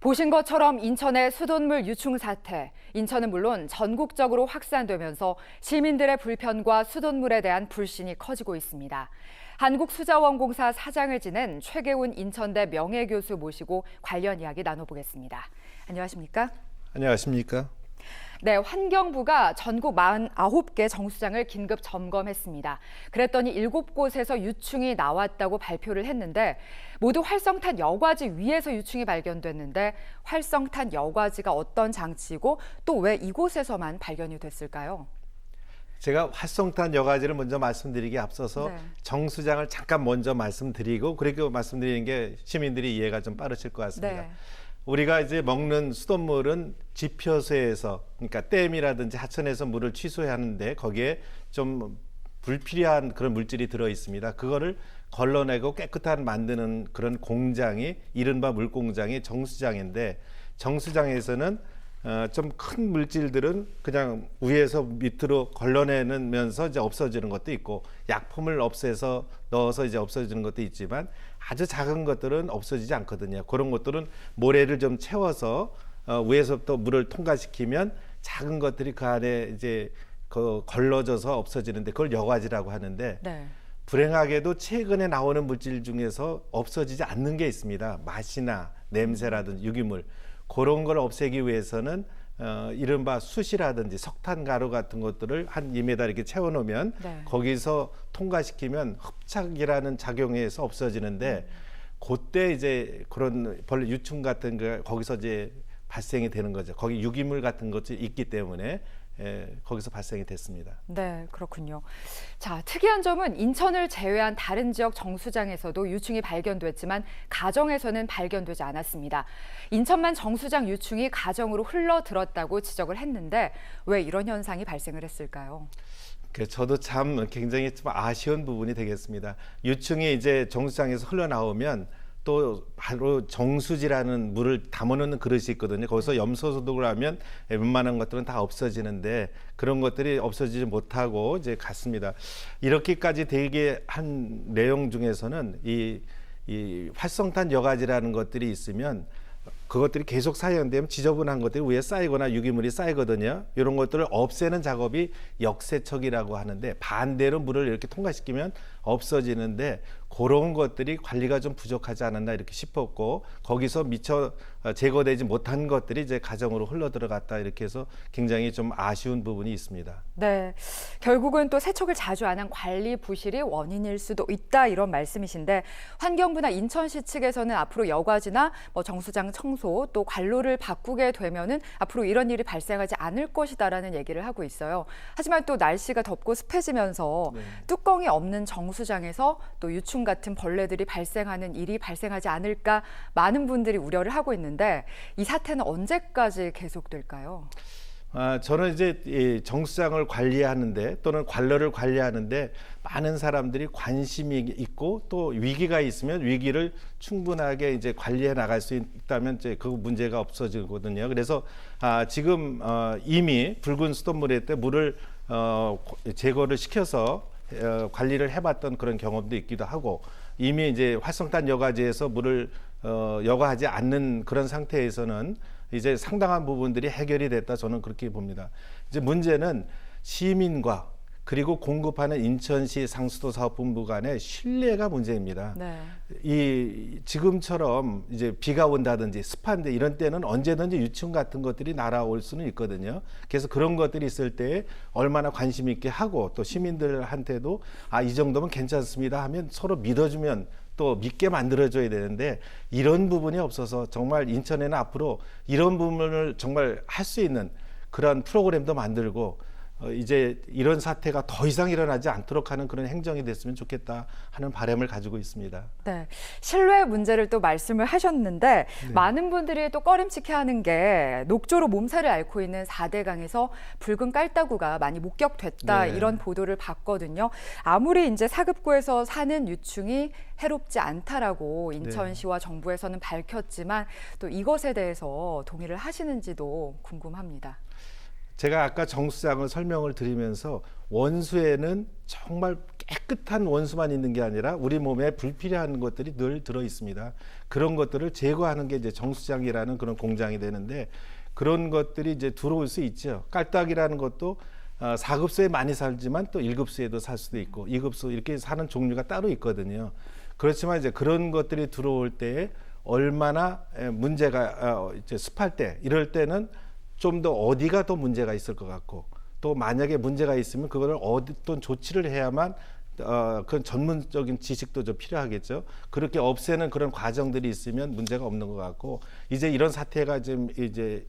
보신 것처럼 인천의 수돗물 유충 사태, 인천은 물론 전국적으로 확산되면서 시민들의 불편과 수돗물에 대한 불신이 커지고 있습니다. 한국수자원공사 사장을 지낸 최계훈 인천대 명예교수 모시고 관련 이야기 나눠보겠습니다. 안녕하십니까? 안녕하십니까? 네, 환경부가 전국 49개 정수장을 긴급 점검했습니다. 그랬더니 7곳에서 유충이 나왔다고 발표를 했는데 모두 활성탄 여과지 위에서 유충이 발견됐는데 활성탄 여과지가 어떤 장치이고 또 왜 이곳에서만 발견이 됐을까요? 제가 활성탄 여과지를 먼저 말씀드리기 앞서서 정수장을 잠깐 먼저 말씀드리고 그렇게 말씀드리는 게 시민들이 이해가 좀 빠르실 것 같습니다. 우리가 이제 먹는 수돗물은 지표소에서, 그러니까 댐이라든지 하천에서 물을 취소해야 하는데 거기에 좀 불필요한 그런 물질이 들어 있습니다. 그거를 걸러내고 깨끗한 만드는 그런 공장이 이른바 물공장이 정수장인데, 정수장에서는 좀 큰 물질들은 그냥 위에서 밑으로 걸러내면서 이제 없어지는 것도 있고, 약품을 없애서 넣어서 이제 없어지는 것도 있지만 아주 작은 것들은 없어지지 않거든요. 그런 것들은 모래를 좀 채워서 위에서부터 물을 통과시키면 작은 것들이 그 안에 이제 걸러져서 없어지는데 그걸 여과지라고 하는데, 불행하게도 최근에 나오는 물질 중에서 없어지지 않는 게 있습니다. 맛이나 냄새라든지 유기물, 그런 걸 없애기 위해서는 이른바 숯이라든지 석탄 가루 같은 것들을 한 2m 이렇게 채워놓으면 거기서 통과시키면 흡착이라는 작용에서 없어지는데, 그때 이제 그런 벌레 유충 같은 거 거기서 이제 발생이 되는 거죠. 거기 유기물 같은 것이 있기 때문에 거기서 발생이 됐습니다. 네, 그렇군요. 자, 특이한 점은 인천을 제외한 다른 지역 정수장에서도 유충이 발견됐지만 가정에서는 발견되지 않았습니다. 인천만 정수장 유충이 가정으로 흘러들었다고 지적을 했는데 왜 이런 현상이 발생을 했을까요? 저도 참 굉장히 좀 아쉬운 부분이 되겠습니다. 유충이 이제 정수장에서 흘러나오면 또 바로 정수지라는 물을 담아놓는 그릇이 있거든요. 거기서 염소 소독을 하면 웬만한 것들은 다 없어지는데 그런 것들이 없어지지 못하고 이제 갔습니다. 이렇게까지 되게 한 내용 중에서는 이 활성탄 여과지라는 것들이 있으면 그것들이 계속 사용되면 지저분한 것들이 위에 쌓이거나 유기물이 쌓이거든요. 이런 것들을 없애는 작업이 역세척이라고 하는데, 반대로 물을 이렇게 통과시키면 없어지는데 그런 것들이 관리가 좀 부족하지 않았나 이렇게 싶었고, 거기서 미처 제거되지 못한 것들이 이제 가정으로 흘러들어갔다, 이렇게 해서 굉장히 좀 아쉬운 부분이 있습니다. 네, 결국은 또 세척을 자주 안 한 관리 부실이 원인일 수도 있다, 이런 말씀이신데, 환경부나 인천시 측에서는 앞으로 여과지나 정수장 청소 또 관로를 바꾸게 되면은 앞으로 이런 일이 발생하지 않을 것이다라는 얘기를 하고 있어요. 하지만 또 날씨가 덥고 습해지면서 뚜껑이 없는 정수장에서 또 유충 같은 벌레들이 발생하는 일이 발생하지 않을까 많은 분들이 우려를 하고 있는데, 이 사태는 언제까지 계속될까요? 저는 이제 이 정수장을 관리하는데 또는 관로를 관리하는데 많은 사람들이 관심이 있고 또 위기가 있으면 위기를 충분하게 이제 관리해 나갈 수 있다면 이제 그 문제가 없어지거든요. 그래서 지금 이미 붉은 수돗물에 때 물을 제거를 시켜서 관리를 해봤던 그런 경험도 있기도 하고, 이미 이제 활성탄 여과지에서 물을 여과하지 않는 그런 상태에서는 이제 상당한 부분들이 해결이 됐다, 저는 그렇게 봅니다. 이제 문제는 시민과 그리고 공급하는 인천시 상수도사업본부 간의 신뢰가 문제입니다. 이 지금처럼 이제 비가 온다든지 습한데 이런 때는 언제든지 유충 같은 것들이 날아올 수는 있거든요. 그래서 그런 것들이 있을 때 얼마나 관심 있게 하고 또 시민들한테도 이 정도면 괜찮습니다 하면 서로 믿어주면 또 믿게 만들어줘야 되는데, 이런 부분이 없어서 정말 인천에는 앞으로 이런 부분을 정말 할 수 있는 그런 프로그램도 만들고 이제 이런 사태가 더 이상 일어나지 않도록 하는 그런 행정이 됐으면 좋겠다 하는 바람을 가지고 있습니다. 네, 신뢰 문제를 또 말씀을 하셨는데 많은 분들이 또 꺼림칙해하는 게 녹조로 몸살을 앓고 있는 4대강에서 붉은 깔따구가 많이 목격됐다, 이런 보도를 봤거든요. 아무리 이제 사급구에서 사는 유충이 해롭지 않다라고 인천시와 정부에서는 밝혔지만 또 이것에 대해서 동의를 하시는지도 궁금합니다. 제가 아까 정수장을 설명을 드리면서 원수에는 정말 깨끗한 원수만 있는 게 아니라 우리 몸에 불필요한 것들이 늘 들어 있습니다. 그런 것들을 제거하는 게 이제 정수장이라는 그런 공장이 되는데 그런 것들이 이제 들어올 수 있죠. 깔딱이라는 것도 4급수에 많이 살지만 또 1급수에도 살 수도 있고 2급수 이렇게 사는 종류가 따로 있거든요. 그렇지만 이제 그런 것들이 들어올 때에 얼마나 문제가 이제 습할 때 이럴 때는 좀 더 어디가 더 문제가 있을 것 같고 또 만약에 문제가 있으면 그거를 어떤 조치를 해야만 그런 전문적인 지식도 좀 필요하겠죠. 그렇게 없애는 그런 과정들이 있으면 문제가 없는 것 같고 이제 이런 사태가 지금 이제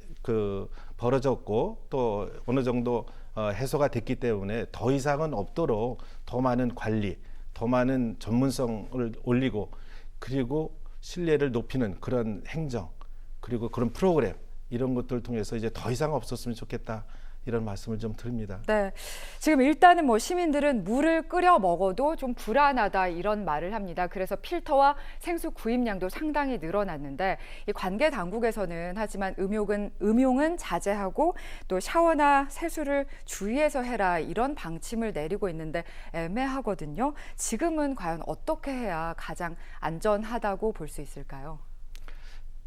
벌어졌고 또 어느 정도 해소가 됐기 때문에 더 이상은 없도록 더 많은 관리, 더 많은 전문성을 올리고 그리고 신뢰를 높이는 그런 행정 그리고 그런 프로그램 이런 것들을 통해서 이제 더 이상 없었으면 좋겠다. 이런 말씀을 좀 드립니다. 네, 지금 일단은 뭐 시민들은 물을 끓여 먹어도 좀 불안하다 이런 말을 합니다. 그래서 필터와 생수 구입량도 상당히 늘어났는데 이 관계 당국에서는 하지만 음용은 자제하고 또 샤워나 세수를 주의해서 해라 이런 방침을 내리고 있는데 애매하거든요. 지금은 과연 어떻게 해야 가장 안전하다고 볼 수 있을까요?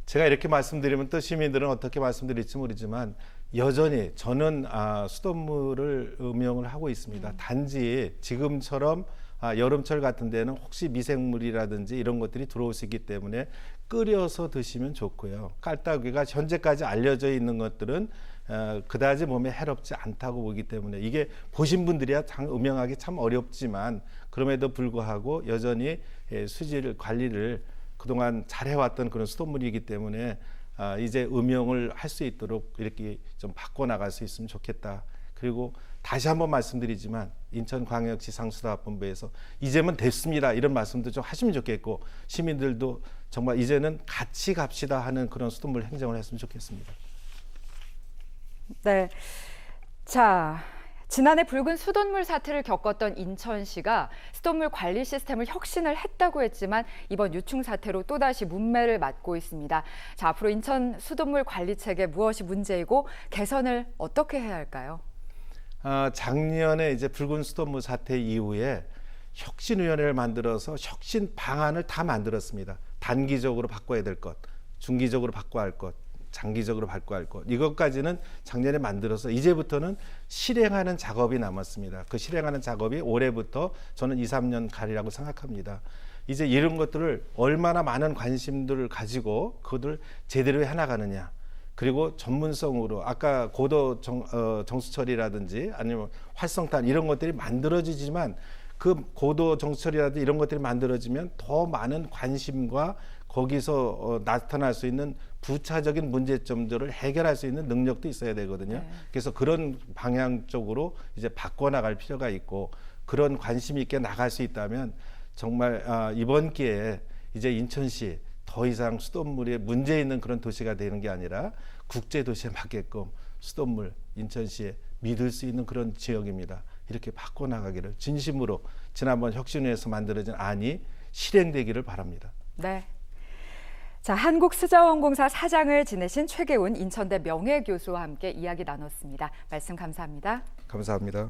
제가 이렇게 말씀드리면 또 시민들은 어떻게 말씀드릴지 모르지만 여전히 저는 수돗물을 음용을 하고 있습니다. 단지 지금처럼 여름철 같은 데는 혹시 미생물이라든지 이런 것들이 들어올 수 있기 때문에 끓여서 드시면 좋고요. 깔따귀가 현재까지 알려져 있는 것들은 그다지 몸에 해롭지 않다고 보기 때문에 이게 보신 분들이야 음용하기 참 어렵지만 그럼에도 불구하고 여전히 수질 관리를 그동안 잘 해왔던 그런 수돗물이기 때문에 이제 음용을 할 수 있도록 이렇게 좀 바꿔나갈 수 있으면 좋겠다. 그리고 다시 한번 말씀드리지만 인천광역시상수도합본부에서 이제는 됐습니다. 이런 말씀도 좀 하시면 좋겠고 시민들도 정말 이제는 같이 갑시다 하는 그런 수돗물 행정을 했으면 좋겠습니다. 네, 자. 지난해 붉은 수돗물 사태를 겪었던 인천시가 수돗물 관리 시스템을 혁신을 했다고 했지만 이번 유충 사태로 또다시 문매를 맞고 있습니다. 자, 앞으로 인천 수돗물 관리 체계 무엇이 문제이고 개선을 어떻게 해야 할까요? 작년에 이제 붉은 수돗물 사태 이후에 혁신위원회를 만들어서 혁신 방안을 다 만들었습니다. 단기적으로 바꿔야 될 것, 중기적으로 바꿔야 할 것, 장기적으로 바꿔야 할 것 이것까지는 작년에 만들어서 이제부터는 실행하는 작업이 남았습니다. 그 실행하는 작업이 올해부터 저는 2, 3년 가리라고 생각합니다. 이제 이런 것들을 얼마나 많은 관심들을 가지고 그것을 제대로 해나가느냐 그리고 전문성으로 아까 고도 정수처리라든지 아니면 활성탄 이런 것들이 만들어지지만 그 고도 정수처리라든지 이런 것들이 만들어지면 더 많은 관심과 거기서 나타날 수 있는 부차적인 문제점들을 해결할 수 있는 능력도 있어야 되거든요. 네. 그래서 그런 방향 쪽으로 이제 바꿔나갈 필요가 있고 그런 관심 있게 나갈 수 있다면 정말 이번 기회에 이제 인천시 더 이상 수돗물에 문제 있는 그런 도시가 되는 게 아니라 국제 도시에 맞게끔 수돗물 인천시에 믿을 수 있는 그런 지역입니다. 이렇게 바꿔나가기를 진심으로 지난번 혁신위에서 만들어진 안이 실행되기를 바랍니다. 네. 자, 한국수자원공사 사장을 지내신 최계훈 인천대 명예교수와 함께 이야기 나눴습니다. 말씀 감사합니다. 감사합니다.